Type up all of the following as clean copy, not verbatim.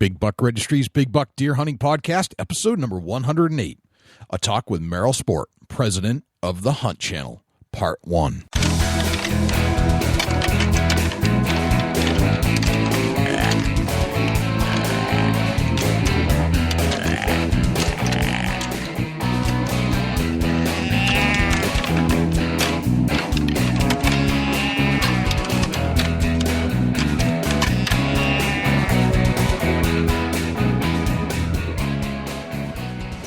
Big Buck Registry's Big Buck Deer Hunting Podcast, episode number 108. A talk with Merrill Sport, president of the Hunt Channel, part 1.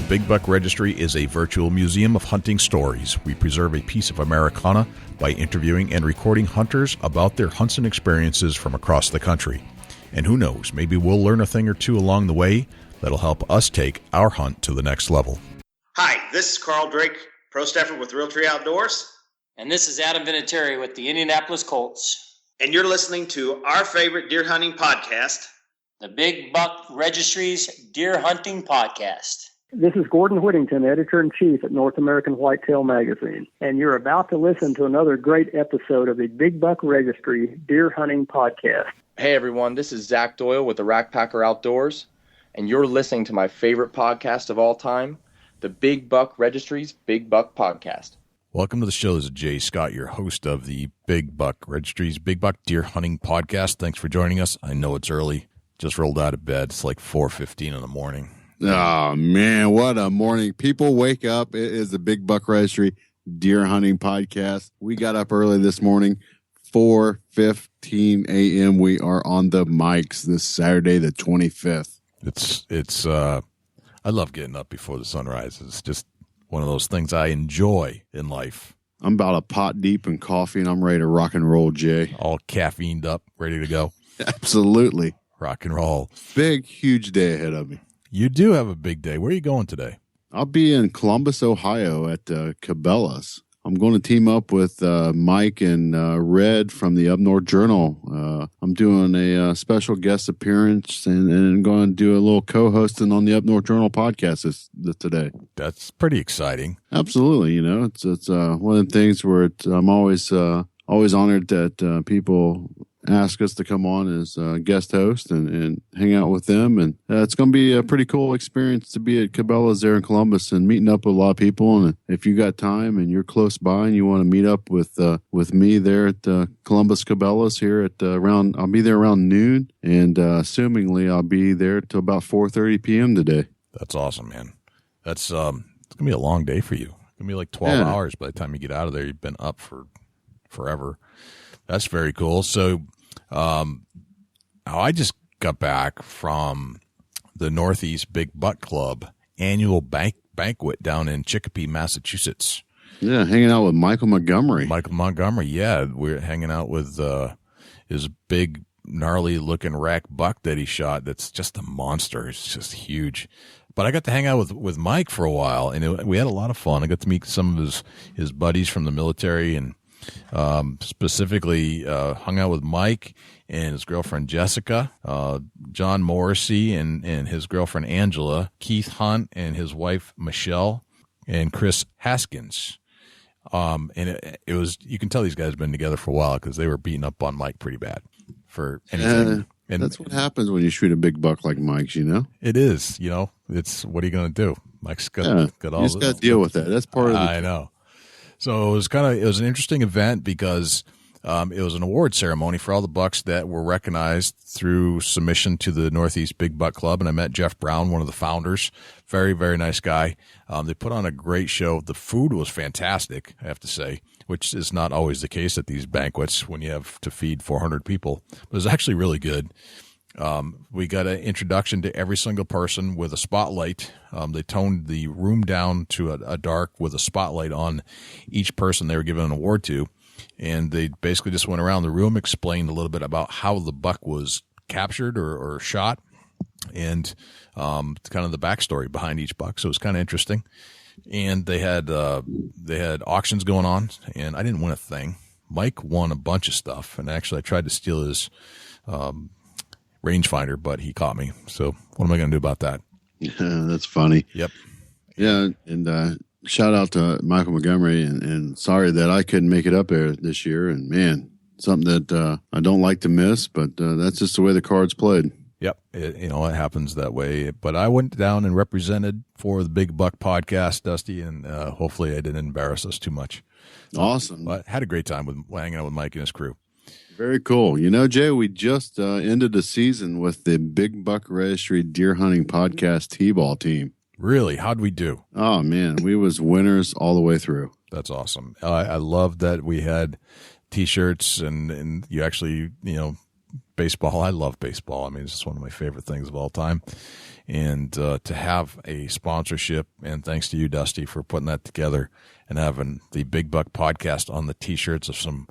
Big Buck Registry is a virtual museum of hunting stories. We preserve a piece of Americana by interviewing and recording hunters about their hunts and experiences from across the country. And who knows, maybe we'll learn a thing or two along the way that'll help us take our hunt to the next level. Hi, this is Carl Drake, pro staffer with Realtree Outdoors. And this is Adam Vinatieri with the Indianapolis Colts. And you're listening to our favorite deer hunting podcast, the Big Buck Registry's Deer Hunting Podcast. This is Gordon Whittington, Editor-in-Chief at North American Whitetail Magazine, and you're about to listen to another great episode of the Big Buck Registry Deer Hunting Podcast. Hey everyone, this is Zach Doyle with the Rack Packer Outdoors, and you're listening to my favorite podcast of all time, the Big Buck Registry's Big Buck Podcast. Welcome to the show. This is Jay Scott, your host of the Big Buck Registry's Big Buck Deer Hunting Podcast. Thanks for joining us. I know it's early. Just rolled out of bed. It's like 4:15 in the morning. Oh, man, what a morning. People wake up. It is the Big Buck Registry Deer Hunting Podcast. We got up early this morning, 4:15 a.m. We are on the mics this Saturday, the 25th. I love getting up before the sun rises. It's just one of those things I enjoy in life. I'm about a pot deep in coffee, and I'm ready to rock and roll, Jay. All caffeined up, ready to go. Absolutely. Rock and roll. Big, huge day ahead of me. You do have a big day. Where are you going today? I'll be in Columbus, Ohio at Cabela's. I'm going to team up with Mike and Red from the Up North Journal. I'm doing a special guest appearance and going to do a little co-hosting on the Up North Journal podcast today. That's pretty exciting. Absolutely. You know, it's one of the things where I'm always honored that people ask us to come on as guest host and hang out with them. And it's going to be a pretty cool experience to be at Cabela's there in Columbus and meeting up with a lot of people. And if you got time and you're close by and you want to meet up with me there at Columbus Cabela's here at I'll be there around noon, and assumingly I'll be there till about 4:30 p.m. today. That's awesome, man. That's it's going to be a long day for you. It's going to be like 12 hours by the time you get out of there. You've been up for forever. That's very cool. So, I just got back from the Northeast Big Buck Club annual banquet down in Chicopee, Massachusetts. Yeah, hanging out with Michael Montgomery. Yeah. We're hanging out with his big, gnarly-looking rack buck that he shot. That's just a monster. It's just huge. But I got to hang out with Mike for a while, and we had a lot of fun. I got to meet some of his buddies from the military, and specifically hung out with Mike and his girlfriend Jessica, John Morrissey and his girlfriend Angela, Keith Hunt and his wife Michelle, and Chris Haskins. And it was, you can tell these guys have been together for a while because they were beating up on Mike pretty bad for anything. And that's what happens when you shoot a big buck like Mike's, you know? It is, it's, what are you going to do? Mike's got all you just got to deal with that. That's part of it. I know. So it was an interesting event because it was an award ceremony for all the bucks that were recognized through submission to the Northeast Big Buck Club. And I met Jeff Brown, one of the founders. Very, very nice guy. They put on a great show. The food was fantastic, I have to say, which is not always the case at these banquets when you have to feed 400 people. But it was actually really good. We got an introduction to every single person with a spotlight. They toned the room down to a dark with a spotlight on each person they were giving an award to. And they basically just went around the room, explained a little bit about how the buck was captured or shot, and kind of the backstory behind each buck. So it was kind of interesting. And they had auctions going on, and I didn't win a thing. Mike won a bunch of stuff, and actually I tried to steal his rangefinder, but he caught me. So what am I going to do about that? Yeah, that's funny. Yep. Yeah, and shout out to Michael Montgomery, and sorry that I couldn't make it up there this year. And man, something that I don't like to miss, but that's just the way the cards played. Yep. It happens that way. But I went down and represented for the Big Buck podcast, Dusty, and hopefully I didn't embarrass us too much. Awesome. But had a great time with hanging out with Mike and his crew. Very cool. Jay, we just ended the season with the Big Buck Registry Deer Hunting Podcast T-ball team. Really? How'd we do? Oh, man. We was winners all the way through. That's awesome. I love that we had T-shirts and you actually, baseball. I love baseball. I mean, it's just one of my favorite things of all time. And to have a sponsorship, and thanks to you, Dusty, for putting that together and having the Big Buck podcast on the T-shirts of some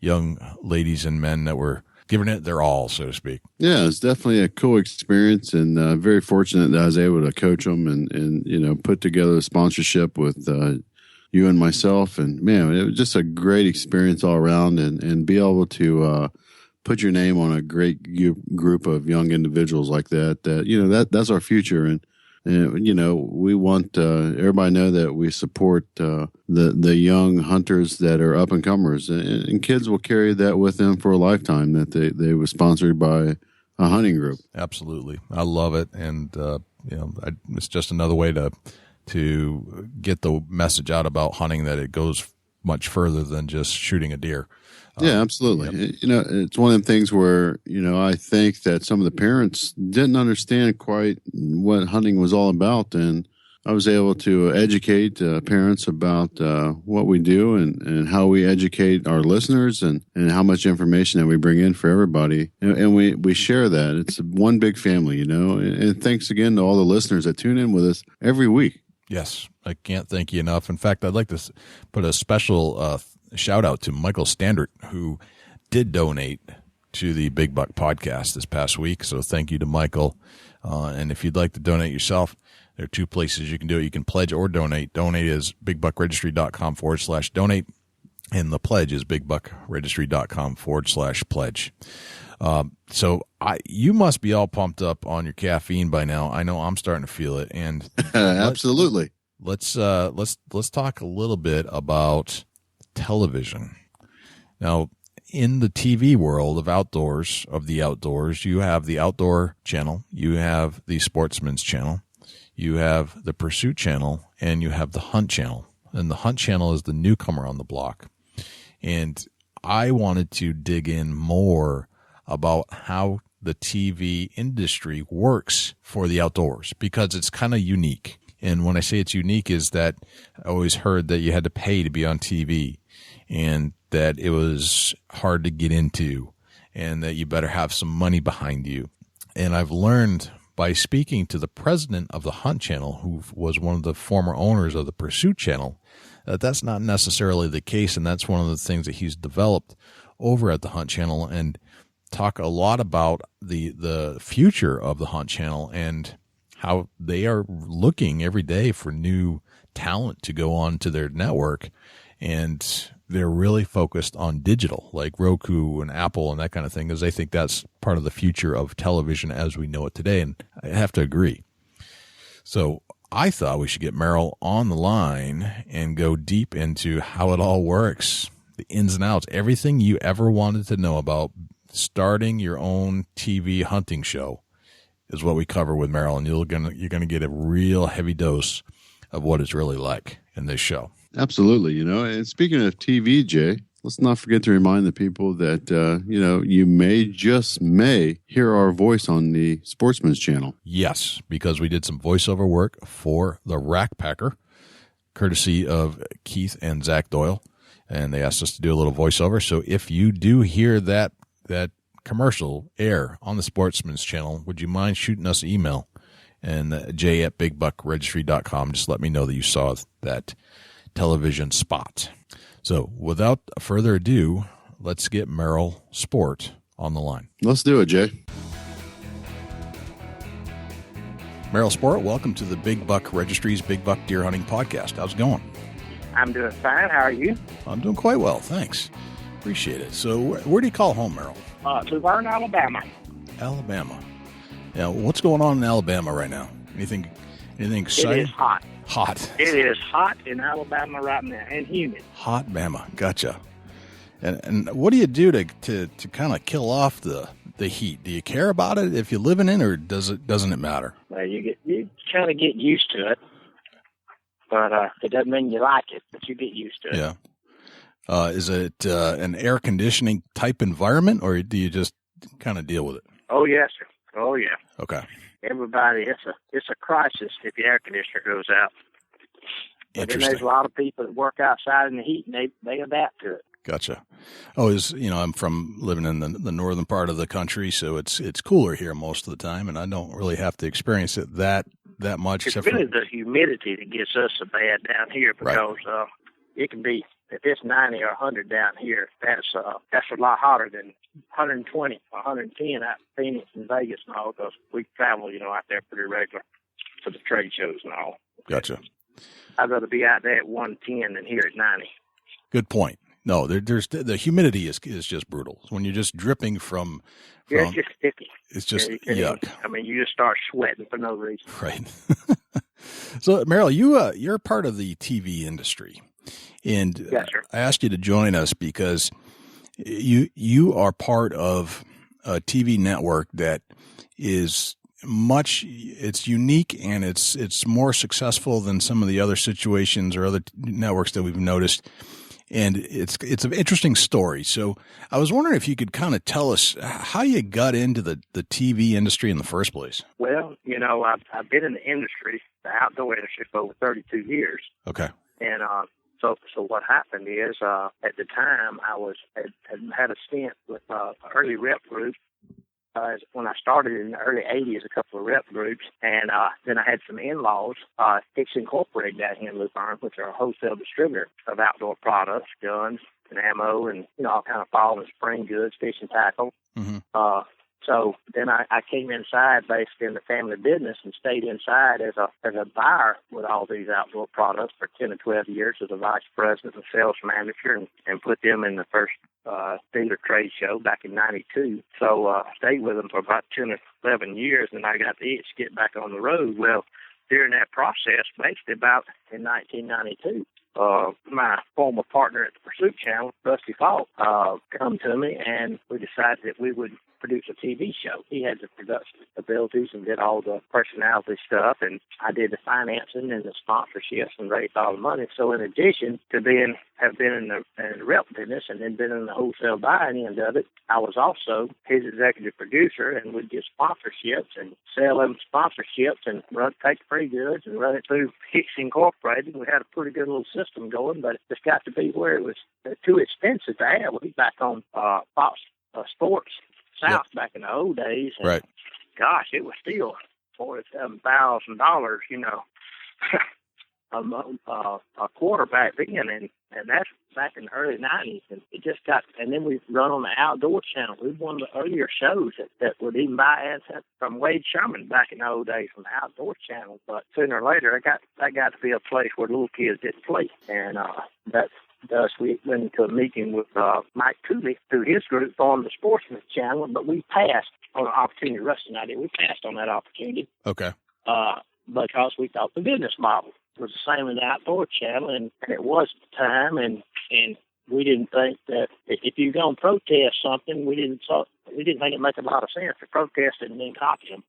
young ladies and men that were giving it their all, so to speak. Yeah, it's definitely a cool experience, and very fortunate that I was able to coach them and put together a sponsorship with you and myself. And, man, it was just a great experience all around, and be able to put your name on a great group of young individuals like that's our future. And we want everybody to know that we support the young hunters that are up and comers, and kids will carry that with them for a lifetime, that they were sponsored by a hunting group. Absolutely. I love it. And, it's just another way to get the message out about hunting, that it goes much further than just shooting a deer. Yeah, absolutely. Yep. It's one of them things where, I think that some of the parents didn't understand quite what hunting was all about. And I was able to educate parents about what we do and how we educate our listeners and how much information that we bring in for everybody. And we share that. It's one big family, and thanks again to all the listeners that tune in with us every week. Yes, I can't thank you enough. In fact, I'd like to put a special shout out to Michael Standard, who did donate to the Big Buck podcast this past week. So thank you to Michael. And if you'd like to donate yourself, there are two places you can do it. You can pledge or donate. Donate is bigbuckregistry.com/donate. And the pledge is bigbuckregistry.com/pledge. So you must be all pumped up on your caffeine by now. I know I'm starting to feel it. And absolutely. Let's talk a little bit about television. Now, in the TV world of the outdoors, you have the Outdoor Channel, you have the Sportsman's Channel, you have the Pursuit Channel, and you have the Hunt Channel. And the Hunt Channel is the newcomer on the block. And I wanted to dig in more about how the TV industry works for the outdoors, because it's kind of unique. And when I say it's unique, is that I always heard that you had to pay to be on TV, and that it was hard to get into, and that you better have some money behind you. And I've learned by speaking to the president of the Hunt Channel, who was one of the former owners of the Pursuit Channel, that that's not necessarily the case. And that's one of the things that he's developed over at the Hunt Channel, and talk a lot about the future of the Hunt Channel and how they are looking every day for new talent to go on to their network. And they're really focused on digital, like Roku and Apple and that kind of thing, because they think that's part of the future of television as we know it today. And I have to agree. So I thought we should get Merrill on the line and go deep into how it all works, the ins and outs, everything you ever wanted to know about starting your own TV hunting show is what we cover with Merrill. And you're gonna get a real heavy dose of what it's really like in this show. Absolutely. And speaking of TV, Jay, let's not forget to remind the people that, you may hear our voice on the Sportsman's Channel. Yes, because we did some voiceover work for the Rack Packer, courtesy of Keith and Zach Doyle, and they asked us to do a little voiceover. So if you do hear that commercial air on the Sportsman's Channel, would you mind shooting us an email? And jay@bigbuckregistry.com. Just let me know that you saw that television spot. So without further ado, let's get Merrill Sport on the line. Let's do it, Jay. Merrill Sport, welcome to the Big Buck Registry's Big Buck Deer Hunting Podcast. How's it going? I'm doing fine. How are you? I'm doing quite well, thanks. Appreciate it. So where do you call home, Merrill? Luverne, Alabama. Alabama. Yeah, what's going on in Alabama right now? Anything exciting? It is hot. Hot. It is hot in Alabama right now, and humid. Hot Bama. Gotcha. And what do you do to kind of kill off the the heat? Do you care about it if you're living in, or doesn't it matter? Well, you kind of get used to it, but it doesn't mean you like it, but you get used to it. Yeah. Is it an air conditioning type environment, or do you just kind of deal with it? Oh yes, sir. Oh yeah. Okay. Everybody, it's a crisis if your air conditioner goes out. But then there's a lot of people that work outside in the heat, and they adapt to it. Gotcha. Oh, I'm from living in the northern part of the country, so it's cooler here most of the time, and I don't really have to experience it that much. It's really the humidity that gets us so bad down here, because it can be, if it's 90 or 100 down here, that's a lot hotter than 120 or 110 out in Phoenix and Vegas and all, because we travel, out there pretty regular for the trade shows and all. Gotcha. I'd rather be out there at 110 than here at 90. Good point. No, there's the humidity is just brutal. When you're just dripping from it's just sticky. It's just yuck. I mean, you just start sweating for no reason. Right. So, Merrill, you're part of the TV industry, and yes, sir. I asked you to join us because you are part of a TV network that is it's unique, and it's more successful than some of the other situations or other networks that we've noticed. And it's an interesting story. So I was wondering if you could kind of tell us how you got into the TV industry in the first place. Well, I've been in the industry, the outdoor industry, for over 32 years. Okay. And so what happened is at the time I had a stint with an early rep group. When I started in the early 80s, a couple of rep groups, and then I had some in-laws. It's Incorporated down here in Luzerne, which are a wholesale distributor of outdoor products, guns and ammo, and all kind of fall and spring goods, fishing tackle. Mm-hmm. So then I came inside, basically in the family business, and stayed inside as a buyer with all these outdoor products for 10 or 12 years as a vice president and sales manager, and put them in the first dealer trade show back in '92. So I stayed with them for about 10 or 11 years, and I got the itch to get back on the road. Well, during that process, basically about in 1992, my former partner at the Pursuit Channel, Rusty Falk, come to me, and we decided that we would produce a TV show. He had the production abilities and did all the personality stuff, and I did the financing and the sponsorships and raised all the money. So in addition to have been in the rep business and then been in the wholesale buying end of it, I was also his executive producer, and would get sponsorships and sell them sponsorships and take free goods and run it through Hicks Incorporated. We had a pretty good little system going, but it just got to be where it was too expensive to have. We back on Fox Sports South back in the old days. And right. Gosh, it was still $47,000, a quarter back then, and that's back in the early 90s. And it just got, and then we run on the Outdoor Channel. We were one of the earlier shows that would even buy ads from Wade Sherman back in the old days from the Outdoor Channel. But sooner or later, that got to be a place where little kids didn't play, and thus we went into a meeting with Mike Cooley through his group on the Sportsman Channel, but we passed on an opportunity. Rusty and I did. We passed on that opportunity. Okay. Because we thought the business model was the same in the Outdoor Channel, and it was at the time, and we didn't think that if you're going to protest something, we didn't think it made a lot of sense to protest it and then copy them.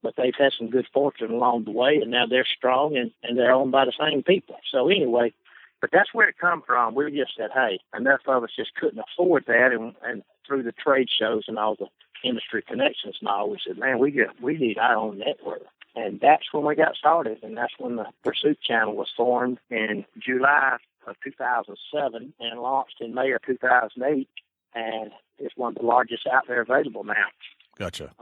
But they've had some good fortune along the way, and now they're strong, and they're owned by the same people. So anyway, but that's where it come from. We just said, hey, enough of us just couldn't afford that, and through the trade shows and all the industry connections and all, we said, man, we need our own network. And that's when we got started, and that's when the Pursuit Channel was formed in July of 2007 and launched in May of 2008, and it's one of the largest out there available now. Gotcha.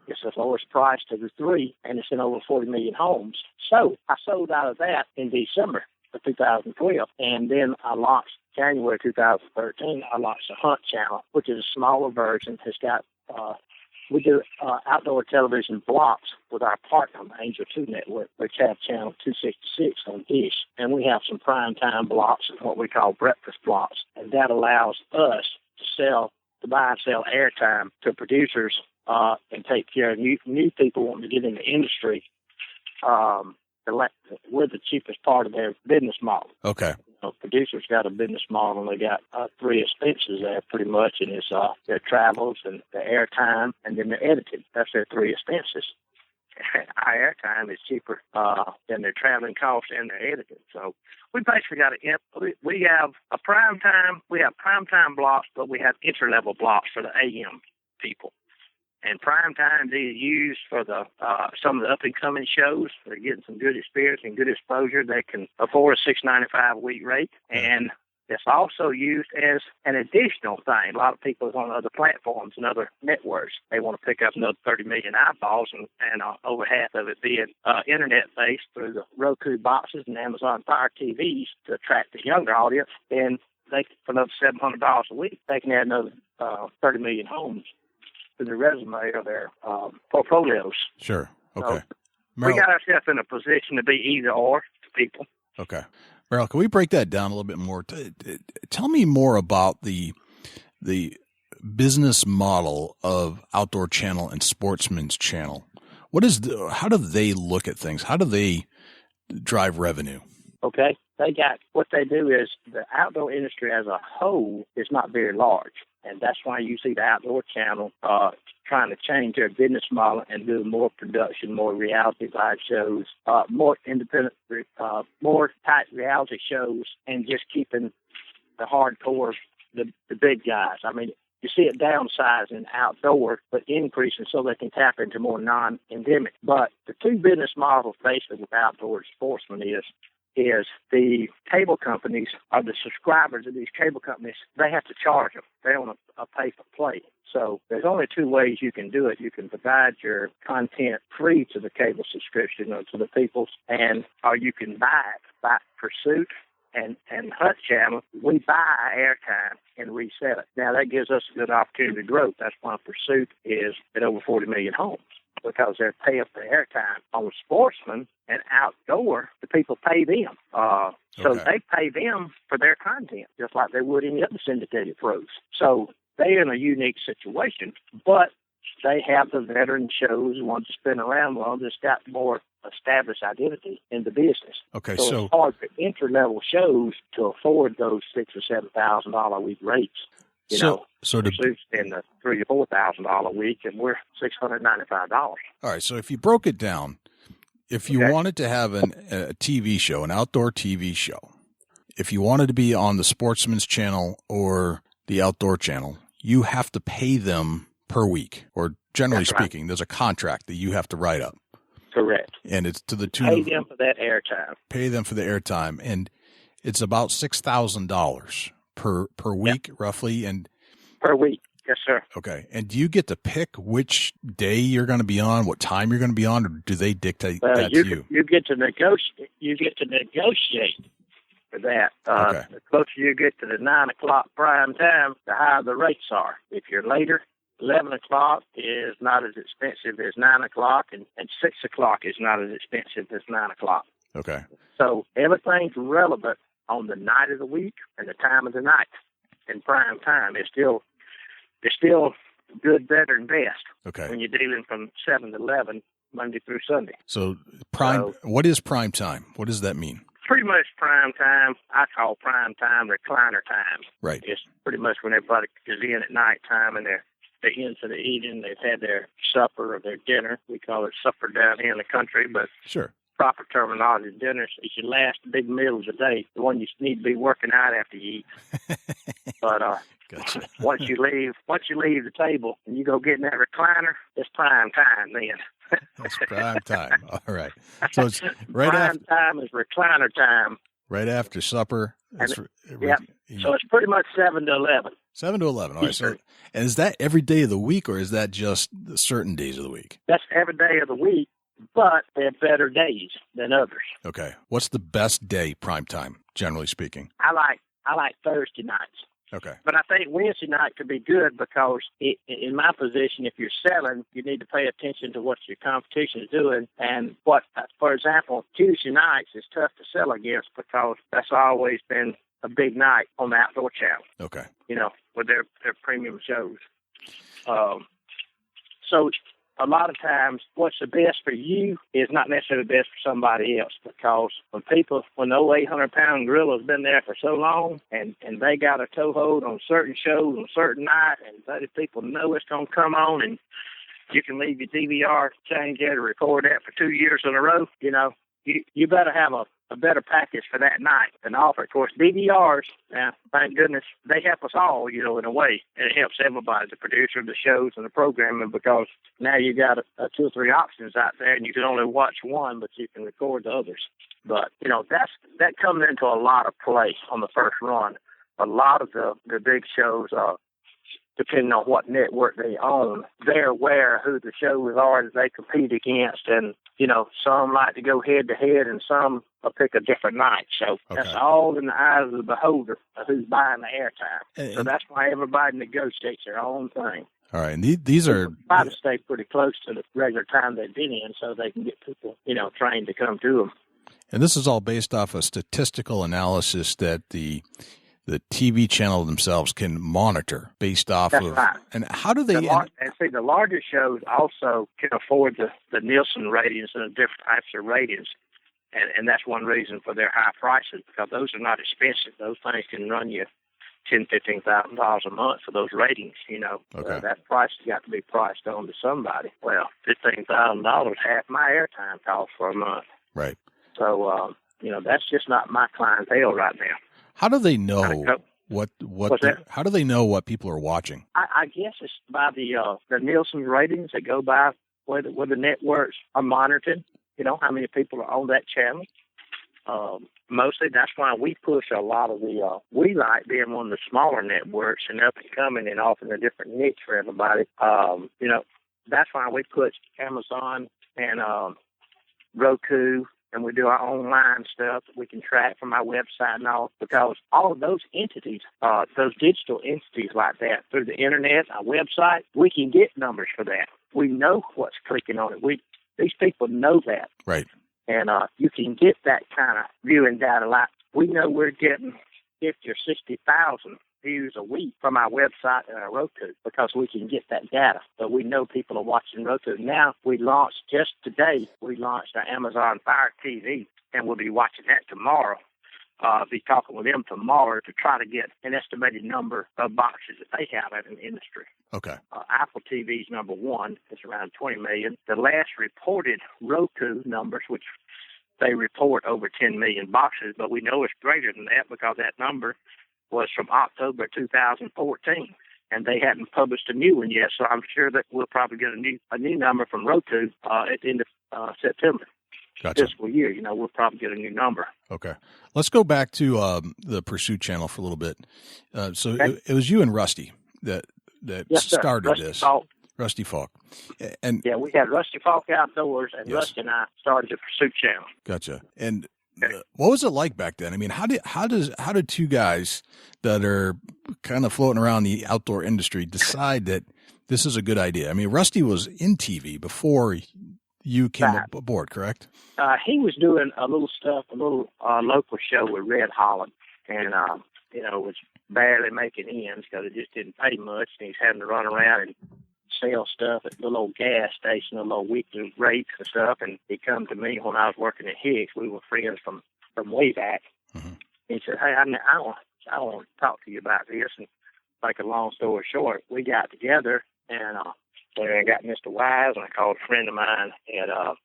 It's the lowest price to the three, and it's in over 40 million homes. So I sold out of that in December of 2012, and then I launched January 2013. I launched the Hunt Channel, which is a smaller version. It's got we do outdoor television blocks with our partner, Angel 2 Network, which have channel 266 on Dish, and we have some primetime blocks and what we call breakfast blocks, and that allows us to buy and sell airtime to producers and take care of new people wanting to get in the industry. We're the cheapest part of their business model. Okay. producer's got a business model, and they got three expenses there pretty much, and it's their travels and the airtime, and then the editing. That's their three expenses. Our airtime is cheaper than their traveling costs and their editing. So we basically got we have a prime time. We have prime time blocks, but we have interlevel blocks for the AM people. And prime time is used for the some of the up and coming shows. They're getting some good experience and good exposure. They can afford a $6.95 a week rate, and it's also used as an additional thing. A lot of people on other platforms and other networks, they want to pick up another 30 million eyeballs, and over half of it being internet-based through the Roku boxes and Amazon Fire TVs to attract the younger audience. And they, for another $700 a week, they can add another 30 million homes to their resume or their portfolios. Sure. Okay. So we got ourselves in a position to be either or to people. Okay. Merrill, can we break that down a little bit more? Tell me more about the business model of Outdoor Channel and Sportsman's Channel. How do they look at things? How do they drive revenue? Okay. What they do is the outdoor industry as a whole is not very large. And that's why you see the Outdoor Channel trying to change their business model and do more production, more reality live shows, more independent, more tight reality shows, and just keeping the hardcore, the big guys. I mean, you see it downsizing outdoor, but increasing so they can tap into more non-endemic. But the two business models basically with Outdoor Sportsman is the cable companies or the subscribers of these cable companies, they have to charge them. They don't pay for play. So there's only two ways you can do it. You can provide your content free to the cable subscription or to the people, or you can buy it by Pursuit and Hunt Channel. We buy airtime and resell it. Now that gives us a good opportunity to grow. That's why Pursuit is at over 40 million homes, because they're paying for airtime. On Sportsman and Outdoor, the people pay them. So they pay them for their content, just like they would any other syndicated pros. So they're in a unique situation, but they have the veteran shows, ones that's been around long, that's got more established identity in the business. Okay, so it's hard for entry-level shows to afford those $6,000 or $7,000 a week rates. So Pursuit's in the $3,000 or $4,000 a week, and we're $695. All right. So if you broke it down, if you wanted to have a TV show, an outdoor TV show, if you wanted to be on the Sportsman's Channel or the Outdoor Channel, you have to pay them per week, or generally speaking, there's a contract that you have to write up. Correct. And it's to the tune of them for that airtime. Pay them for the airtime, and it's about $6,000 per week, roughly, and per week. Yes, sir. Okay. And do you get to pick which day you're going to be on, what time you're going to be on, or do they dictate that to you? You get to negotiate. You get to negotiate for that. The closer you get to the 9 o'clock prime time, the higher the rates are. If you're later, 11 o'clock is not as expensive as 9 o'clock, and 6 o'clock is not as expensive as 9 o'clock. Okay. So everything's relevant on the night of the week and the time of the night. And prime time is still good, better, and best. Okay. When you're dealing from 7 to 11, Monday through Sunday. So what is prime time? What does that mean? Pretty much prime time, I call prime time recliner time. Right. It's pretty much when everybody is in at night time and they're into the eating. They've had their supper or their dinner. We call it supper down here in the country, but sure. Proper terminology, dinner is your last big meal of the day, the one you need to be working out after you eat. But gotcha. once you leave the table and you go get in that recliner, it's prime time then. That's prime time. All right. So it's right prime time is recliner time. Right after supper. So it's pretty much 7 to 11. 7 to 11. All right. So, and is that every day of the week, or is that just certain days of the week? That's every day of the week, but they're better days than others. Okay. What's the best day, prime time, generally speaking? I like Thursday nights. Okay. But I think Wednesday night could be good because in my position, if you're selling, you need to pay attention to what your competition is doing. And for example, Tuesday nights is tough to sell against because that's always been a big night on the Outdoor Channel. Okay. With their premium shows. So a lot of times what's the best for you is not necessarily the best for somebody else, because when those 800-pound gorilla's been there for so long and they got a toehold on certain shows on certain nights, and other people know it's going to come on, and you can leave your DVR change there to record that for 2 years in a row, you better have a better package for that night than offer. Of course, DVRs, now, thank goodness, they help us all, in a way. And it helps everybody, the producer, the shows, and the programming, because now you got a 2 or 3 options out there, and you can only watch one, but you can record the others. But, that comes into a lot of play on the first run. A lot of the big shows, depending on what network they own, they're aware of who the shows are that they compete against. And, some like to go head-to-head, and some will pick a different night. So That's all in the eyes of the beholder of who's buying the airtime. So that's why everybody negotiates their own thing. All right, and these are... Try to stay pretty close to the regular time they've been in, so they can get people, trained to come to them. And this is all based off a statistical analysis that the TV channel themselves can monitor based off That's of. Right. And how do they? The larger shows also can afford the Nielsen ratings and the different types of ratings, and that's one reason for their high prices, because those are not expensive. Those things can run you $10,000-$15,000 a month for those ratings. Okay. That price has got to be priced on to somebody. Well, $15,000 half my airtime costs for a month. Right. So that's just not my clientele right now. How do they know how do they know what people are watching? I guess it's by the Nielsen ratings that go by where the networks are monitored. How many people are on that channel. Mostly that's why we push a lot of we like being one of the smaller networks and up and coming and offering a different niche for everybody. That's why we put Amazon and Roku, and we do our online stuff that we can track from our website and all, because all of those entities, those digital entities like that, through the internet, our website, we can get numbers for that. We know what's clicking on it. These people know that. Right. And you can get that kind of viewing data. Like, we know we're getting 50 or 60,000 views a week from our website and our Roku, because we can get that data. But we know people are watching Roku. Now, just today, we launched our Amazon Fire TV, and we'll be watching that tomorrow. Be talking with them tomorrow to try to get an estimated number of boxes that they have in the industry. Okay. Apple TV's number one. It's around 20 million. The last reported Roku numbers, which they report over 10 million boxes, but we know it's greater than that because that number was from October 2014, and they hadn't published a new one yet. So I'm sure that we'll probably get a new number from Roku at the end of September. Gotcha. Fiscal year. We'll probably get a new number. Okay. Let's go back to the Pursuit channel for a little bit. It was you and Rusty that Yes, sir. started Rusty this. Falk. Rusty Falk. And yeah, we had Rusty Falk Outdoors, and yes. Rusty and I started the Pursuit channel. Gotcha. And what was it like back then? I mean, how did two guys that are kind of floating around the outdoor industry decide that this is a good idea? I mean, Rusty was in TV before you came aboard, correct? He was doing a little local show with Red Holland, and it was barely making ends because it just didn't pay much, and he's having to run around and sell stuff at the little gas station, a little weekly rates and stuff. And he come to me when I was working at Hicks. We were friends from way back. Mm-hmm. He said, "Hey, I want to talk to you about this." And make a long story short, we got together and I got Mr. Wise, and I called a friend of mine at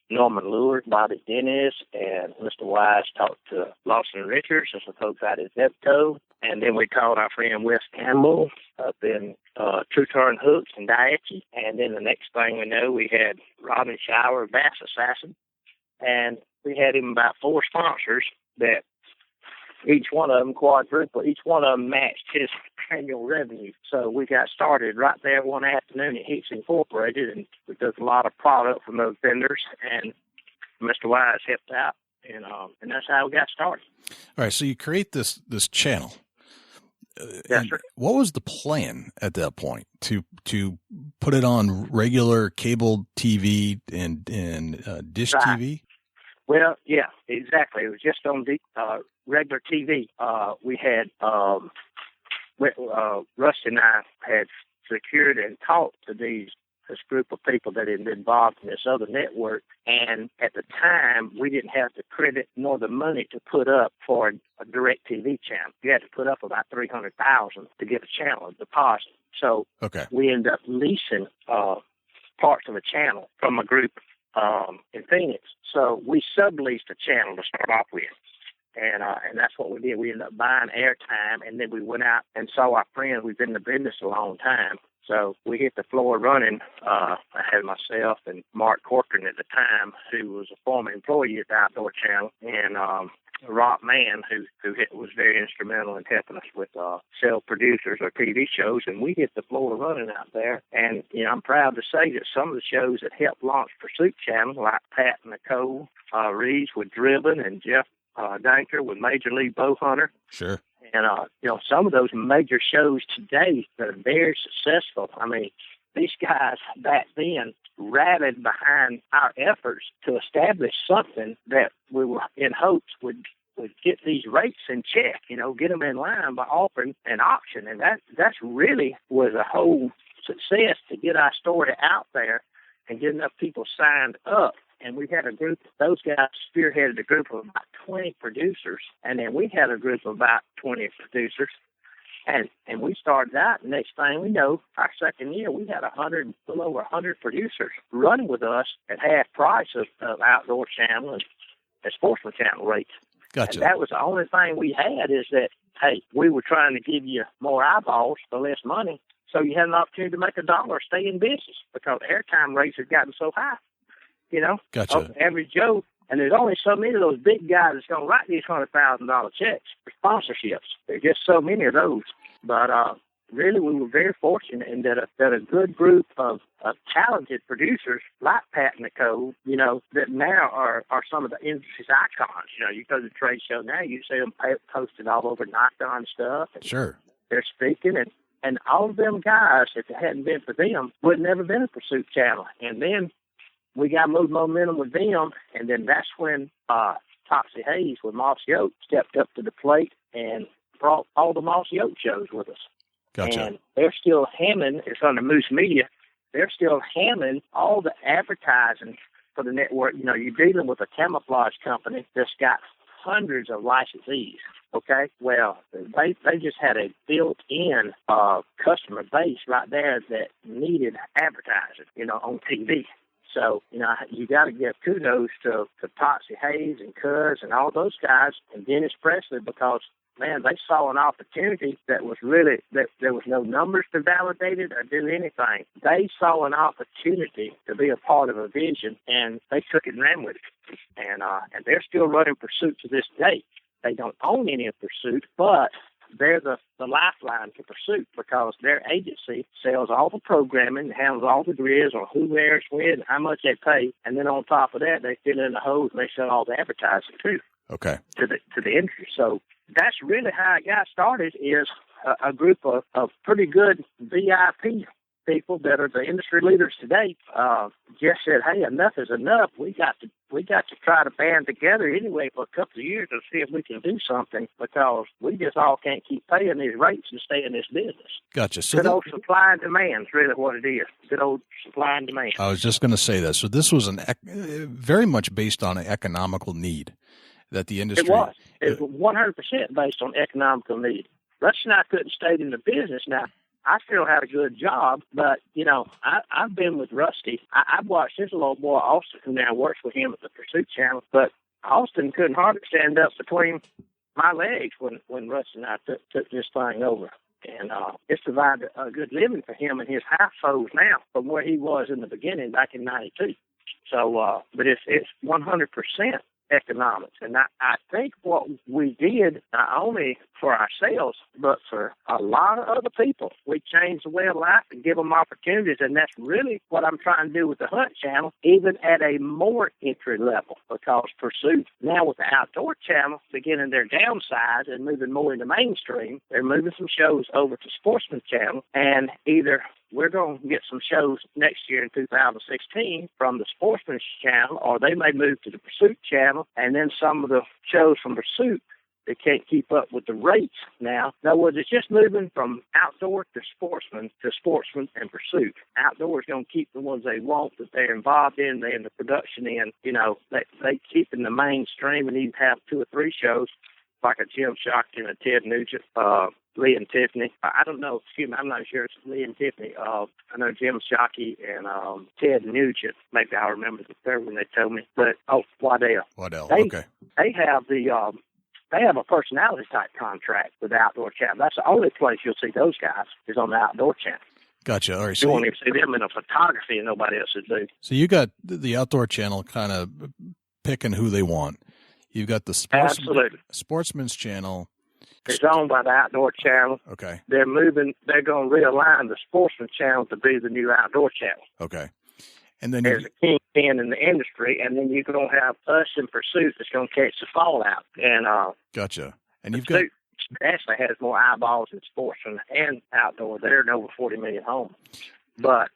Norman Lure, Bobby Dennis, and Mr. Wise talked to Lawson Richards and some folks out at Zepco. And then we called our friend Wes Campbell up in True Turn Hooks and Daiichi. And then the next thing we know, we had Robin Shower, Bass Assassin, and we had him about 4 sponsors that each one of them quadruple, each one of them matched his annual revenue. So we got started right there one afternoon at Hicks Incorporated, and we took a lot of product from those vendors, and Mr. Wise helped out, and that's how we got started. All right, so you create this channel. Yes, sir. What was the plan at that point to put it on regular cable TV and dish TV? Well, yeah, exactly. It was just on the regular TV. We had Rusty and I had secured and talked to these this group of people that had been involved in this other network. And at the time, we didn't have the credit nor the money to put up for a direct TV channel. You had to put up about $300,000 to get a channel deposit. So we ended up leasing parts of a channel from a group in Phoenix. So we subleased a channel to start off with. And that's what we did. We ended up buying airtime, and then we went out and saw our friends. We've been in the business a long time. So we hit the floor running. I had myself and Mark Corcoran at the time, who was a former employee at the Outdoor Channel, and Rob Mann, who was very instrumental in helping us with self-producers or TV shows. And we hit the floor running out there. And, you know, I'm proud to say that some of the shows that helped launch Pursuit Channel, like Pat and Nicole Reeves with Driven and Jeff Danker with Major League Bow Hunter. Sure. And, you know, some of those major shows today that are very successful. I mean, these guys back then rallied behind our efforts to establish something that we were in hopes would get these rates in check, you know, get them in line by offering an option. And that's really was a whole success to get our story out there and get enough people signed up. And we had a group, those guys spearheaded a group of about 20 producers, and then we had a group of about 20 producers. And we started out, and next thing we know, our second year, we had a little over 100 producers running with us at half price of Outdoor Channel and Sportsman Channel rates. Gotcha. And that was the only thing we had is that, hey, we were trying to give you more eyeballs for less money, so you had an opportunity to make a dollar, stay in business, because airtime rates had gotten so high. You know, gotcha. Average Joe, and there's only so many of those big guys that's going to write these $100,000 checks for sponsorships. There's just so many of those. But really, we were very fortunate in that a good group of talented producers like Pat and Nicole, you know, that now are some of the industry's icons. You know, you go to the trade show now, you see them posted all over Nikon stuff. And sure. They're speaking, and all of them guys, if it hadn't been for them, would never been a Pursuit Channel. And then we got moved momentum with them, and then that's when Topsy Hayes with Moss Yoke stepped up to the plate and brought all the Moss Yoke shows with us. Gotcha. And they're still hamming, it's under Moose Media, they're still hamming all the advertising for the network. You know, you're dealing with a camouflage company that's got hundreds of licensees, okay? Well, they just had a built-in customer base right there that needed advertising, you know, on TV. So, you know, you got to give kudos to Topsy Hayes and Cuz and all those guys and Dennis Presley, because, man, they saw an opportunity that was really, that there was no numbers to validate it or do anything. They saw an opportunity to be a part of a vision, and they took it and ran with it. And they're still running Pursuit to this day. They don't own any of Pursuit, but they're the lifeline to Pursuit, because their agency sells all the programming, handles all the grids on who airs when, how much they pay, and then on top of that, they fill in the hose and they sell all the advertising too. Okay. To the industry. So that's really how it got started. Is a group of pretty good VIP people that are the industry leaders today. Just said, hey, enough is enough. We got to try to band together anyway for a couple of years to see if we can do something, because we just all can't keep paying these rates and stay in this business. Gotcha. So good old supply and demand is really what it is. Good old supply and demand. I was just going to say that. So this was very much based on an economical need that the industry. It was 100% based on economical need. Rusty and I couldn't stay in the business. Now, I still had a good job, but, you know, I've been with Rusty. I've watched his little boy, Austin, who now works with him at the Pursuit Channel, but Austin couldn't hardly stand up between my legs when Rusty and I took this thing over. And it's provided a good living for him and his household now from where he was in the beginning back in 92. So, but it's 100% economics. And I think what we did, not only for ourselves, but for a lot of other people, we changed the way of life and give them opportunities. And that's really what I'm trying to do with the Hunt Channel, even at a more entry level, because Pursuit, now with the Outdoor Channel, beginning their downsize and moving more into mainstream, they're moving some shows over to Sportsman Channel, and either we're going to get some shows next year in 2016 from the Sportsman Channel, or they may move to the Pursuit Channel, and then some of the shows from Pursuit they can't keep up with the rates now. In other words, it's just moving from outdoor to sportsman and pursuit. Outdoor is going to keep the ones they want that they're involved in, they're in the production in. They keep in the mainstream and even have 2 or 3 shows like a Jim Shockey and a Ted Nugent, Lee and Tiffany. I don't know. Excuse me. I'm not sure it's Lee and Tiffany. I know Jim Shockey and Ted Nugent. Maybe I'll remember the third one they told me. But Waddell. Okay. They have they have a personality type contract with the Outdoor Channel. That's the only place you'll see those guys is on the Outdoor Channel. Gotcha. All right. So you won't even see them in a photography and nobody else would do. So you got the Outdoor Channel kind of picking who they want. You've got the Sportsman's Channel. It's owned by the Outdoor Channel. Okay. They're going to realign the Sportsman Channel to be the new Outdoor Channel. Okay. And then there's a kingpin in the industry, and then you're going to have us in Pursuit that's going to catch the fallout. And gotcha. And you've Pursuit actually has more eyeballs than Sportsman and Outdoor. They're in over 40 million homes, but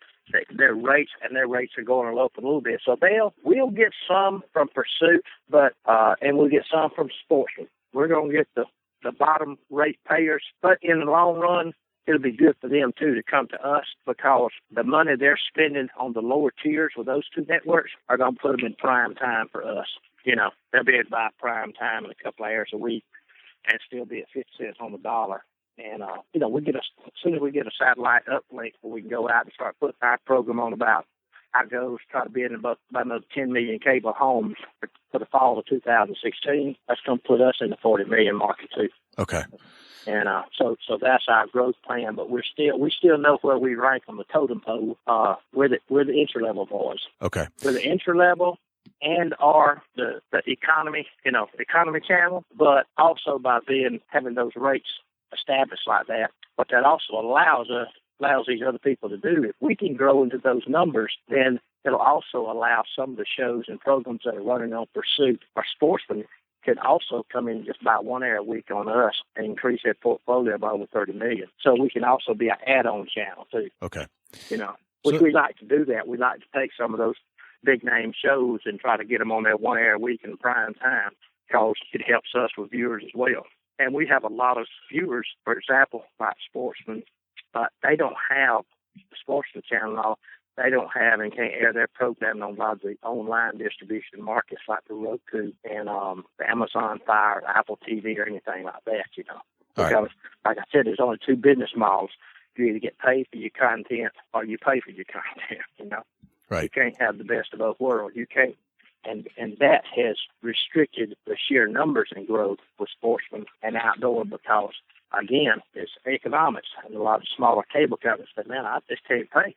their rates are going up a little bit. So we'll get some from Pursuit, but and we'll get some from Sportsman. We're going to get the bottom rate payers, but in the long run, it'll be good for them too to come to us because the money they're spending on the lower tiers with those 2 networks are going to put them in prime time for us. They'll be able to buy prime time in a couple of hours a week and still be at 50 cents on the dollar. And, as soon as we get a satellite uplink where we can go out and start putting our program on about our goals, try to be in about another 10 million cable homes for the fall of 2016. That's going to put us in the 40 million market too. Okay. And so that's our growth plan. But we still know where we rank on the totem pole. We're the entry level boys. Okay. We're the entry level and are the economy channel, but also by having those rates established like that. But that also allows these other people to do. If we can grow into those numbers, then it'll also allow some of the shows and programs that are running on Pursuit or Sportsman could also come in just about 1 hour a week on us and increase their portfolio by over 30 million. So we can also be an add-on channel too. Okay. We like to do that. We like to take some of those big name shows and try to get them on there 1 hour a week in prime time because it helps us with viewers as well. And we have a lot of viewers, for example, like Sportsman, but they don't have the Sportsman Channel and all. They don't have and can't air their programming on a lot of the online distribution markets like the Roku and the Amazon Fire, Apple TV, or anything like that, Because, like I said, there's only 2 business models. You either get paid for your content or you pay for your content, Right. You can't have the best of both worlds. You can't. And that has restricted the sheer numbers and growth with Sportsman and Outdoor because, again, it's economics. And a lot of smaller cable companies say, man, I just can't pay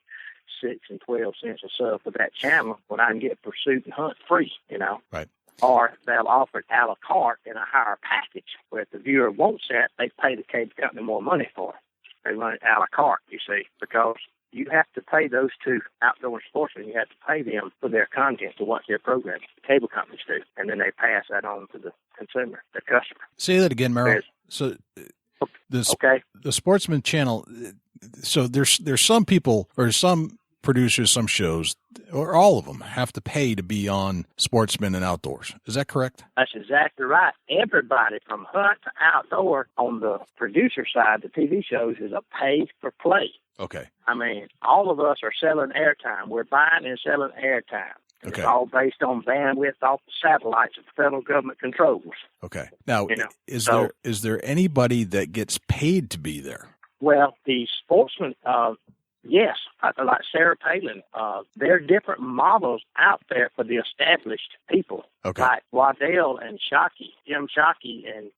6 and 12 cents a sub for that channel when I can get Pursuit and Hunt free, Right. Or they'll offer it a la carte in a higher package where if the viewer wants that, they pay the cable company more money for it. They run it a la carte, you see, because you have to pay those 2 Outdoor Sportsmen. You have to pay them for their content to watch their programming. The cable companies do, and then they pass that on to the consumer, the customer. Say that again, Merrill. So the Sportsman Channel. So there's some people or some producers, some shows, or all of them have to pay to be on Sportsman and Outdoors. Is that correct? That's exactly right. Everybody from Hunt to Outdoor on the producer side, the TV shows, is a pay for play. Okay. I mean, all of us are selling airtime. We're buying and selling airtime. Okay. It's all based on bandwidth off the satellites that the federal government controls. Okay. Now, is there anybody that gets paid to be there? Well, the Sportsman, yes, like Sarah Palin, there are different models out there for the established people, like Waddell and Shockey, Jim Shockey and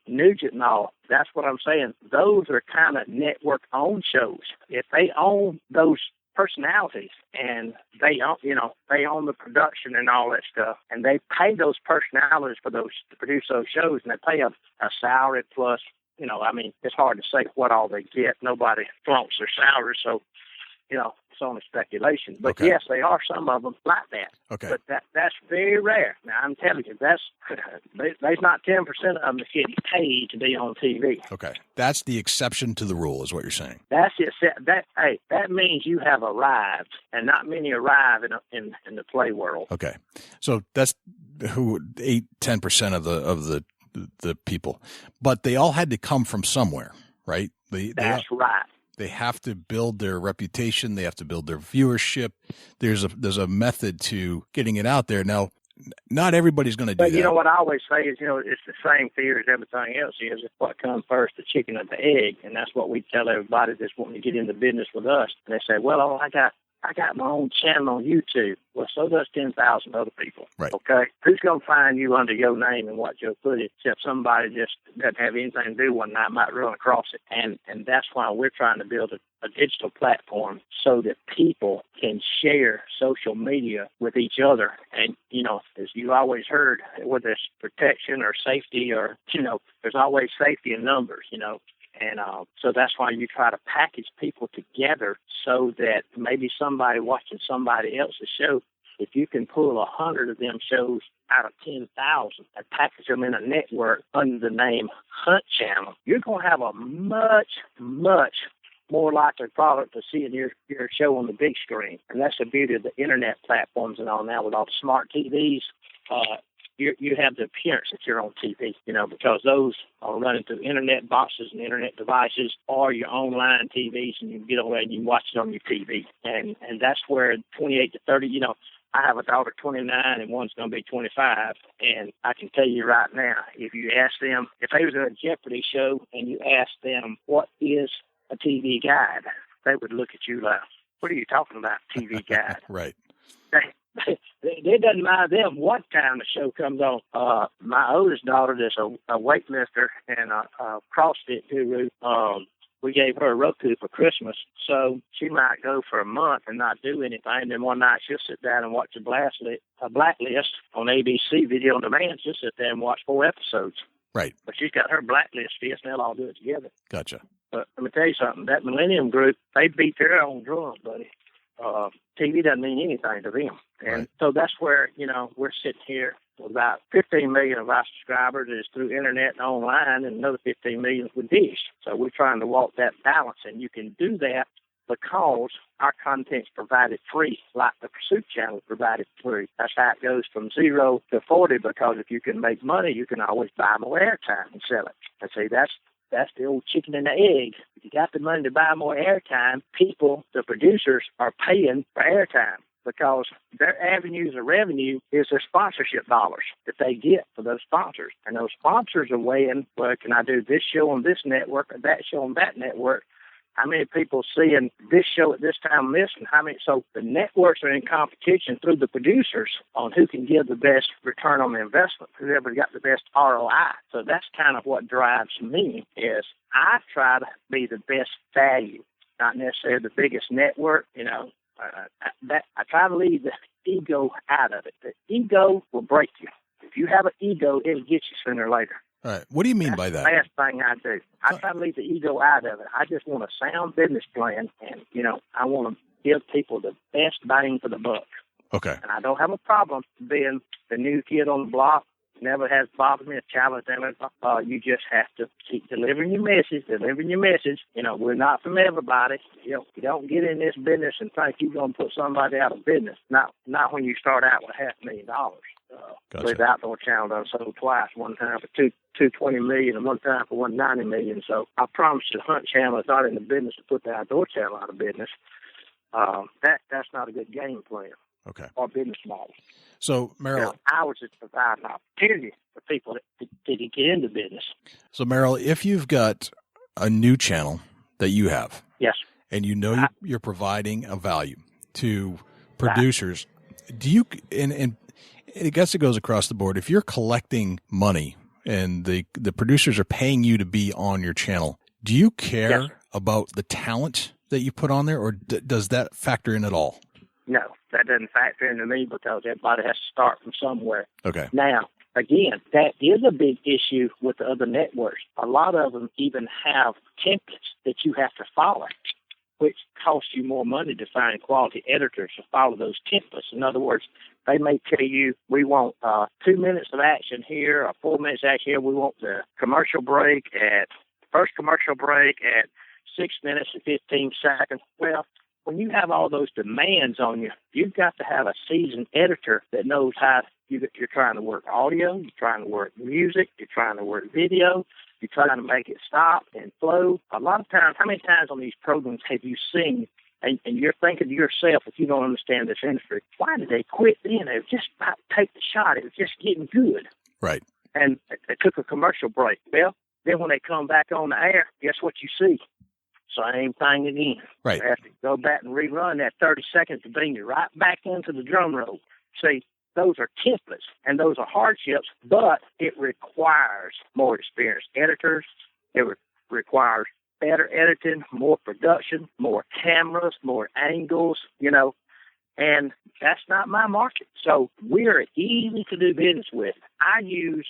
Nugent and all. That's what I'm saying. Those are kind of network-owned shows. If they own those personalities and they own the production and all that stuff, and they pay those personalities for those to produce those shows, and they pay a salary plus. It's hard to say what all they get. Nobody flaunts their salary, so, it's only speculation. But yes, there are some of them like that. Okay. But that's very rare. Now, I'm telling you, there's not 10% of them that get paid to be on TV. Okay. That's the exception to the rule is what you're saying. That's it. That means you have arrived, and not many arrive in the play world. Okay. So that's 8-10% of the the people, but they all had to come from somewhere, right? That's right. They have to build their reputation. They have to build their viewership. There's a method to getting it out there. Now, not everybody's going to do that. But you know what I always say is, it's the same theory as everything else is. What comes first, the chicken or the egg? And that's what we tell everybody that's wanting to get into business with us. And they say, well, I got my own channel on YouTube. Well, so does 10,000 other people. Right. Okay? Who's going to find you under your name and what you'll put it, except somebody just doesn't have anything to do one night, might run across it. And that's why we're trying to build a digital platform so that people can share social media with each other. And, as you always heard, whether it's protection or safety or, there's always safety in numbers, And so that's why you try to package people together so that maybe somebody watching somebody else's show, if you can pull 100 of them shows out of 10,000 and package them in a network under the name Hunt Channel, you're going to have a much, much more likely product to see in your show on the big screen. And that's the beauty of the internet platforms and all now with all the smart TVs. You have the appearance that you're on TV, because those are running through internet boxes and internet devices or your online TVs, and you can get over there and you can watch it on your TV. And that's where 28 to 30, I have a daughter 29 and one's going to be 25. And I can tell you right now, if you ask them, if they was in a Jeopardy show and you ask them, what is a TV guide, they would look at you like, what are you talking about, TV guide? Right. It doesn't matter them what time the show comes on. My oldest daughter is a weightlifter and a CrossFit guru. We gave her a Roku for Christmas, so she might go for a month and not do anything. Then one night she'll sit down and watch a Blacklist on ABC Video on Demand. She'll sit there and watch 4 episodes. Right. But she's got her Blacklist fist, and they'll all do it together. Gotcha. But let me tell you something. That Millennium Group, they beat their own drums, buddy. TV doesn't mean anything to them. And right. So that's where, we're sitting here with about 15 million of our subscribers is through internet and online, and another 15 million with Dish. So we're trying to walk that balance, and you can do that because our content's provided free, like the Pursuit Channel is provided free. That's how it goes from 0 to 40, because if you can make money, you can always buy more airtime and sell it. And see, that's the old chicken and the egg. If you got the money to buy more airtime, people, the producers, are paying for airtime because their avenues of revenue is their sponsorship dollars that they get for those sponsors. And those sponsors are weighing, well, can I do this show on this network or that show on that network? How many people seeing this show at this time and this, and how many? So the networks are in competition through the producers on who can give the best return on the investment, whoever got the best ROI. So that's kind of what drives me is I try to be the best value, not necessarily the biggest network. I try to leave the ego out of it. The ego will break you. If you have an ego, it'll get you sooner or later. All right. What do you mean by that? That's the last thing I do. I try to leave the ego out of it. I just want a sound business plan, and, I want to give people the best bang for the buck. Okay. And I don't have a problem being the new kid on the block. Never has bothered me, a challenge. You just have to keep delivering your message. We're not from everybody. You don't get in this business and think you're going to put somebody out of business. Not when you start out with $500,000. Gotcha. With Outdoor Channel done sold twice, one time for $220 million and one time for $190 million. So I promise you, the Hunt Channel is not in the business to put the Outdoor Channel out of business. That's not a good game plan. Okay. Or business model. So, Merrill, I was just providing an opportunity for people to get into business. So, Merrill, if you've got a new channel that you have, yes, and you're providing a value to producers, do you and I guess it goes across the board. If you're collecting money and the producers are paying you to be on your channel, do you care about the talent that you put on there, or does that factor in at all? No, that doesn't factor into me because everybody has to start from somewhere. Okay. Now, again, that is a big issue with the other networks. A lot of them even have templates that you have to follow, which costs you more money to find quality editors to follow those templates. In other words, they may tell you, we want 2 minutes of action here or 4 minutes of action here. We want the first commercial break at 6 minutes and 15 seconds. Well, when you have all those demands on you, you've got to have a seasoned editor that knows how you're trying to work audio, you're trying to work music, you're trying to work video, you're trying to make it stop and flow. A lot of times, how many times on these programs have you seen, and you're thinking to yourself, if you don't understand this industry, why did they quit then? They were just about to take the shot. It was just getting good. Right. And they took a commercial break. Well, then when they come back on the air, guess what you see? Same thing again. Right. You have to go back and rerun that 30 seconds to bring you right back into the drum roll. See, those are templates, and those are hardships, but it requires more experienced editors. It requires better editing, more production, more cameras, more angles, and that's not my market. So we're easy to do business with. I use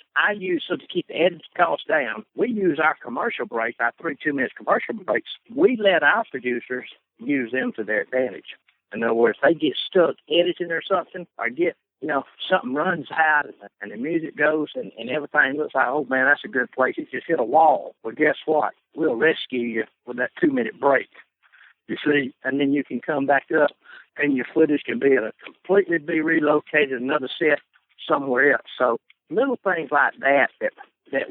so to keep the editing costs down, we use our commercial breaks, our 3 2-minute commercial breaks. We let our producers use them to their advantage. In other words, if they get stuck editing or something, or get, something runs out and the music goes and everything looks like, oh man, that's a good place. It just hit a wall. Well, guess what? We'll rescue you with that 2-minute break. You see, and then you can come back up and your footage can completely be relocated, another set somewhere else. So little things like that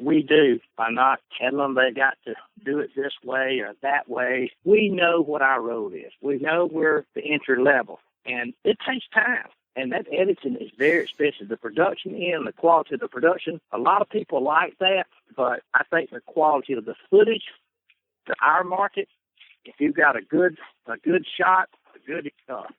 we do by not telling them they got to do it this way or that way. We know what our role is. We know we're the entry level, and it takes time. And that editing is very expensive. The production the quality of the production, a lot of people like that, but I think the quality of the footage to our market, if you've got a good shot, a good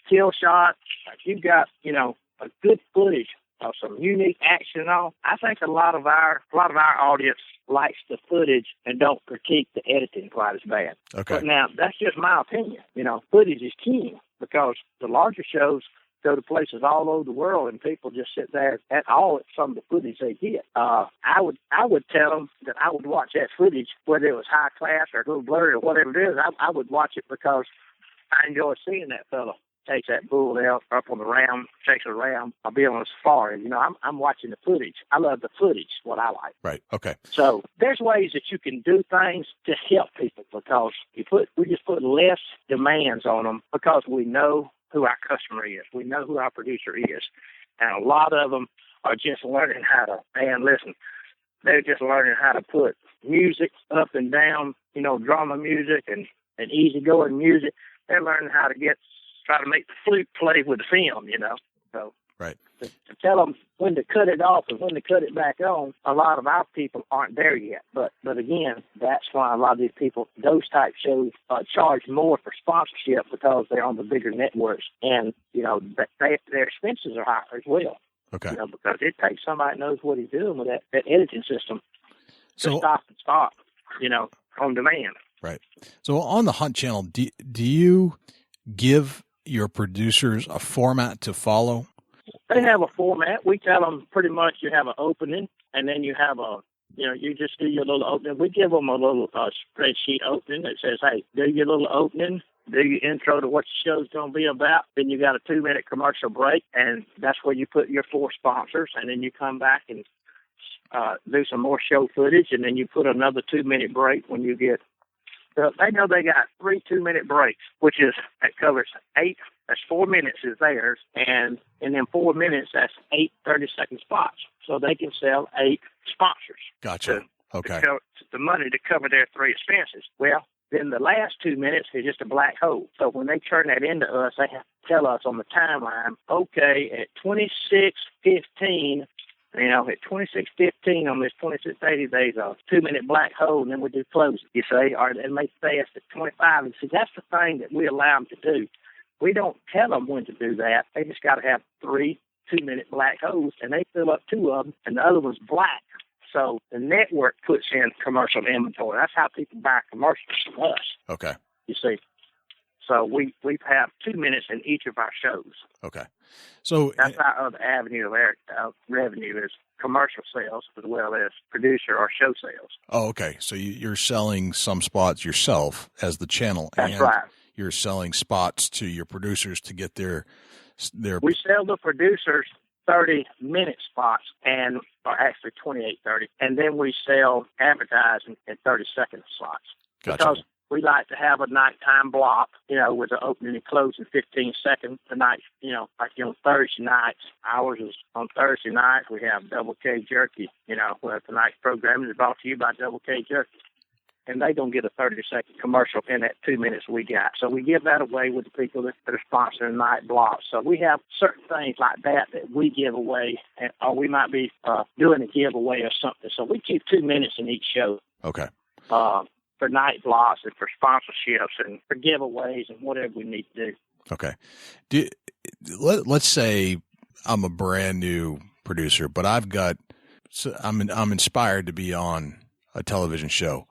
kill shot, if you've got, a good footage of some unique action and all, I think a lot of our audience likes the footage and don't critique the editing quite as bad. Okay. But now, that's just my opinion. Footage is king because the larger shows go to places all over the world, and people just sit there at some of the footage they get. I would tell them that I would watch that footage, whether it was high class or a little blurry or whatever it is. I would watch it because I enjoy seeing that fella take that bull out up on the ram, takes it around. I'll be on a safari. I'm watching the footage. I love the footage, what I like. Right. Okay. So there's ways that you can do things to help people because we just put less demands on them because we know who our customer is. We know who our producer is. And a lot of them are just learning how to, they're just learning how to put music up and down, drama music and easygoing music. They're learning how to try to make the flute play with the film, So right. To tell them when to cut it off and when to cut it back on, a lot of our people aren't there yet. But again, that's why a lot of these people, those type shows, charge more for sponsorship because they're on the bigger networks, and their expenses are higher as well. Okay. Because it takes somebody that knows what he's doing with that editing system to stop and stop, on demand. Right. So on the Hunt Channel, do you give your producers a format to follow? They have a format. We tell them pretty much you have an opening, and then you have you just do your little opening. We give them a little spreadsheet opening that says, hey, do your little opening, do your intro to what your show's going to be about. Then you got a 2-minute commercial break, and that's where you put your 4 sponsors, and then you come back and do some more show footage, and then you put another 2-minute break when you get. They know they got 3 2-minute breaks, that covers 8. That's 4 minutes is theirs, and then 4 minutes, that's 8 30-second spots. So they can sell 8 sponsors. Gotcha. Okay. The money to cover their 3 expenses. Well, then the last 2 minutes is just a black hole. So when they turn that into us, they have to tell us on the timeline, okay, at 26:15. At 26:15 on this 2680, there's a 2-minute black hole, and then we do closing, you say, or they may fast at 25. And see, that's the thing that we allow them to do. We don't tell them when to do that. They just got to have 3 2-minute black holes, and they fill up 2 of them, and the other one's black. So the network puts in commercial inventory. That's how people buy commercials from us. Okay. You see. So we have 2 minutes in each of our shows. Okay. So that's our other avenue of revenue is commercial sales as well as producer or show sales. Oh, okay. So you're selling some spots yourself as the channel. That's right. You're selling spots to your producers to get their. We sell the producers 30-minute spots or actually 28, 30, and then we sell advertising in 30-second slots. Gotcha. Because we like to have a nighttime block, with the opening and closing 15 seconds a night, like on Thursday nights. Ours is on Thursday nights. We have Double K Jerky, where tonight's program is brought to you by Double K Jerky. And they don't get a 30-second commercial in that 2 minutes we got. So we give that away with the people that are sponsoring night blocks. So we have certain things like that we give away, or we might be doing a giveaway or something. So we keep 2 minutes in each show. Okay. For night blocks and for sponsorships and for giveaways and whatever we need to do. Okay. Let's say I'm a brand new producer, but I'm inspired to be on a television show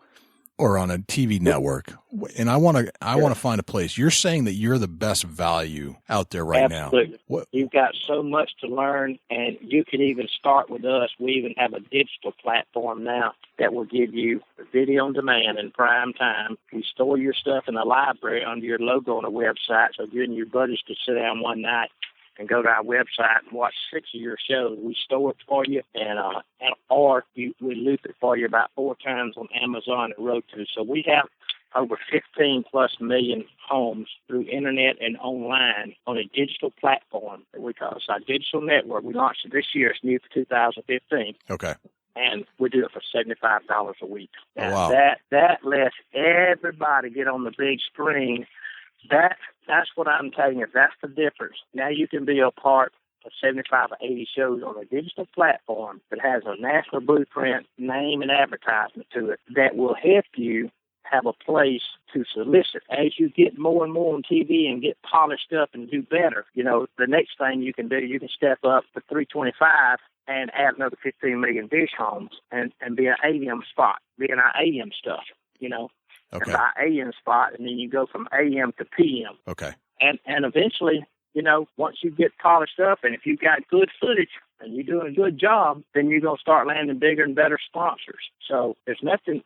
or on a TV network, and I want to find a place. You're saying that you're the best value out there right Absolutely. now. You've got so much to learn, and you can even start with us. We even have a digital platform now that will give you video on demand in prime time. We store your stuff in the library under your logo on the website, so you and your buddies can sit down one night and go to our website and watch 6 of your shows. We store it for you, we loop it for you about 4 times on Amazon and Roku. So we have over 15 plus million homes through internet and online on a digital platform that we call our digital network. We launched it this year. It's new for 2015. Okay. And we do it for $75 a week. Oh, wow. That lets everybody get on the big screen. That's what I'm telling you. That's the difference. Now you can be a part of 75 or 80 shows on a digital platform that has a national blueprint, name, and advertisement to it that will help you have a place to solicit. As you get more and more on TV and get polished up and do better, the next thing you can do, you can step up to 325 and add another 15 million dish homes and be an AM spot, be in our AM stuff, Okay. By AM spot, and then you go from AM to PM. Okay. And eventually, once you get polished up, and if you've got good footage and you're doing a good job, then you're going to start landing bigger and better sponsors. So there's nothing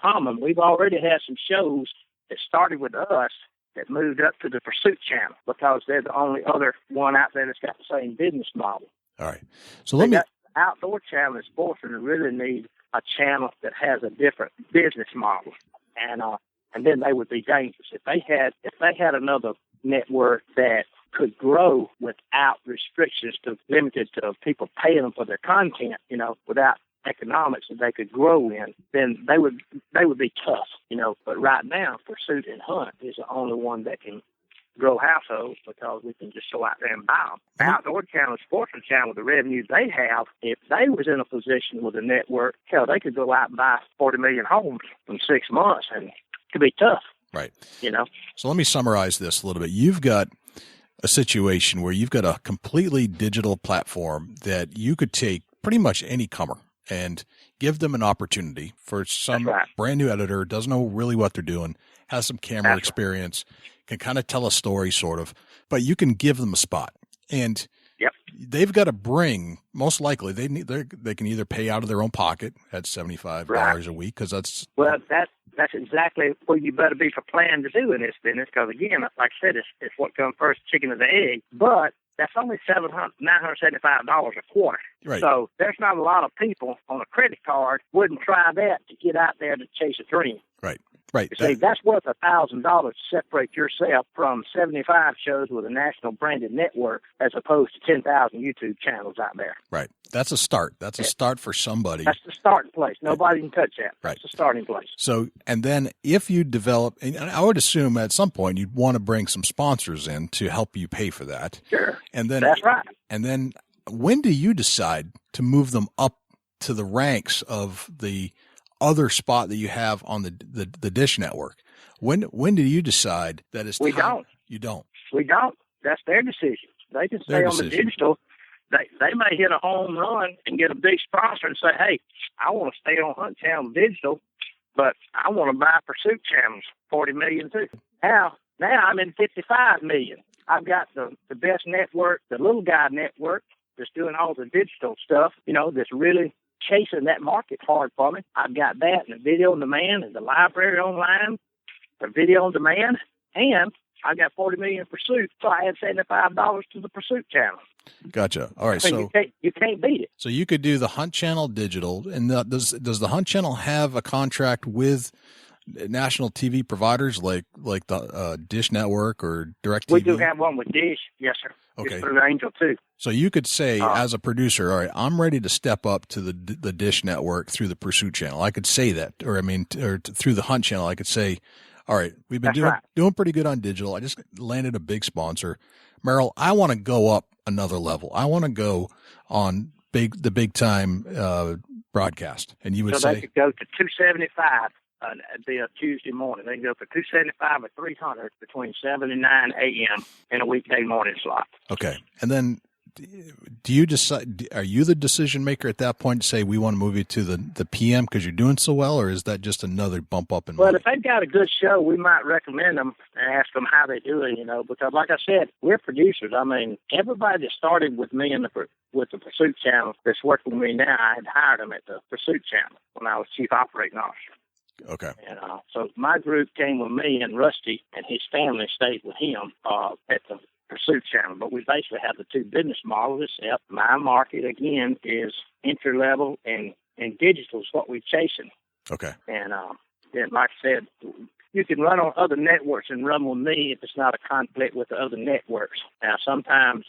common. We've already had some shows that started with us that moved up to the Pursuit Channel because they're the only other one out there that's got the same business model. All right. So let me. Outdoor Channel and Sportsman really need a channel that has a different business model. And then they would be dangerous. If they had another network that could grow without restrictions limited to people paying them for their content, without economics that they could grow in, then they would be tough, But right now, Pursuit and Hunt is the only one that can grow households because we can just go out there and buy them. The Outdoor Channel, Sportsman Channel, the revenue they have, if they was in a position with a network, they could go out and buy 40 million homes in 6 months, and it could be tough. Right. So let me summarize this a little bit. You've got a situation where you've got a completely digital platform that you could take pretty much any comer and give them an opportunity for some brand new editor, doesn't know really what they're doing, has some camera experience, can kind of tell a story sort of, but you can give them a spot. And they've got to bring, most likely, they can either pay out of their own pocket at $75 a week because that's... Well, that's exactly what you better be for planning to do in this business because, again, like I said, it's what comes first, chicken or the egg. But that's only $975 a quarter. Right. So there's not a lot of people on a credit card wouldn't try that to get out there to chase a dream. Right. Right. You see, that's worth $1,000 to separate yourself from 75 shows with a national branded network as opposed to 10,000 YouTube channels out there. Right. That's a start. That's a start for somebody. That's the starting place. Nobody can touch that. Right. That's the starting place. So, and then if you develop, and I would assume at some point you'd want to bring some sponsors in to help you pay for that. Sure. And then that's right. And then when do you decide to move them up to the ranks of the other spot that you have on the Dish Network? When do you decide that it's time? We don't. You don't. We don't. That's their decision. They can stay on the digital. They may hit a home run and get a big sponsor and say, hey, I want to stay on Hunt Channel Digital, but I want to buy Pursuit Channels, 40 million too. Now I'm in 55 million. I've got the best network, the little guy network that's doing all the digital stuff, that's really chasing that market hard for me. I've got that and the video on demand and the library online, the video on demand, and I got 40 million Pursuit, so I had $75 to the Pursuit Channel. Gotcha. All right, so you can't beat it. So you could do the Hunt Channel digital, and does the Hunt Channel have a contract with national TV providers like the Dish Network or DirecTV? We do have one with Dish, yes, sir. Okay. It's through Angel too. So you could say, as a producer, all right, I'm ready to step up to the Dish Network through the Pursuit Channel. I could say that, or through the Hunt Channel, I could say, all right, we've been doing pretty good on digital. I just landed a big sponsor. Merrill, I want to go up another level. I want to go on the big time broadcast. And you would say they could go to 275. It'd be a Tuesday morning. They can go for 275 or 300 between 7 and 9 a.m. in a weekday morning slot. Okay. And then do you decide, are you the decision maker at that point to say we want to move you to the PM because you're doing so well, or is that just another bump up in money? Well, if they've got a good show, we might recommend them and ask them how they do it, because like I said, we're producers. I mean, everybody that started with me with the Pursuit Channel that's working with me now, I had hired them at the Pursuit Channel when I was Chief Operating Officer. Okay. And so my group came with me, and Rusty and his family stayed with him at the Pursuit Channel. But we basically have the two business models. Except my market, again, is entry level, and digital is what we're chasing. Okay. And then, like I said, you can run on other networks and run with me if it's not a conflict with the other networks. Now, sometimes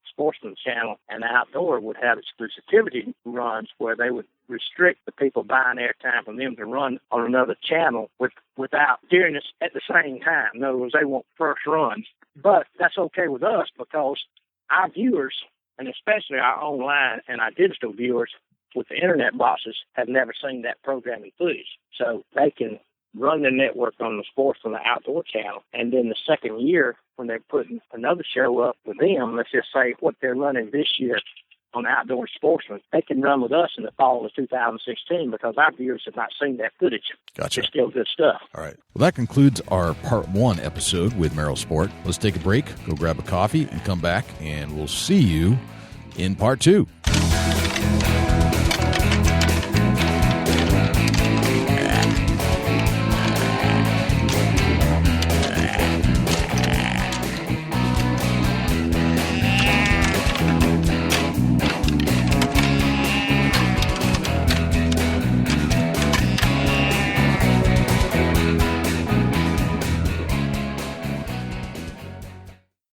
Sportsman Channel and Outdoor would have exclusivity runs where they would restrict the people buying airtime from them to run on another channel without hearing us at the same time. In other words, they want first runs. But that's okay with us because our viewers, and especially our online and our digital viewers with the internet bosses, have never seen that programming footage. So they can run the network on the Sports and the Outdoor Channel, and then the second year when they're putting another show up with them, let's just say what they're running this year on Outdoor Sportsman, they can run with us in the fall of 2016 because our viewers have not seen that footage. Gotcha. It's still good stuff. All right. Well, that concludes our Part 1 episode with Merrill Sport. Let's take a break, go grab a coffee, and come back, and we'll see you in Part 2.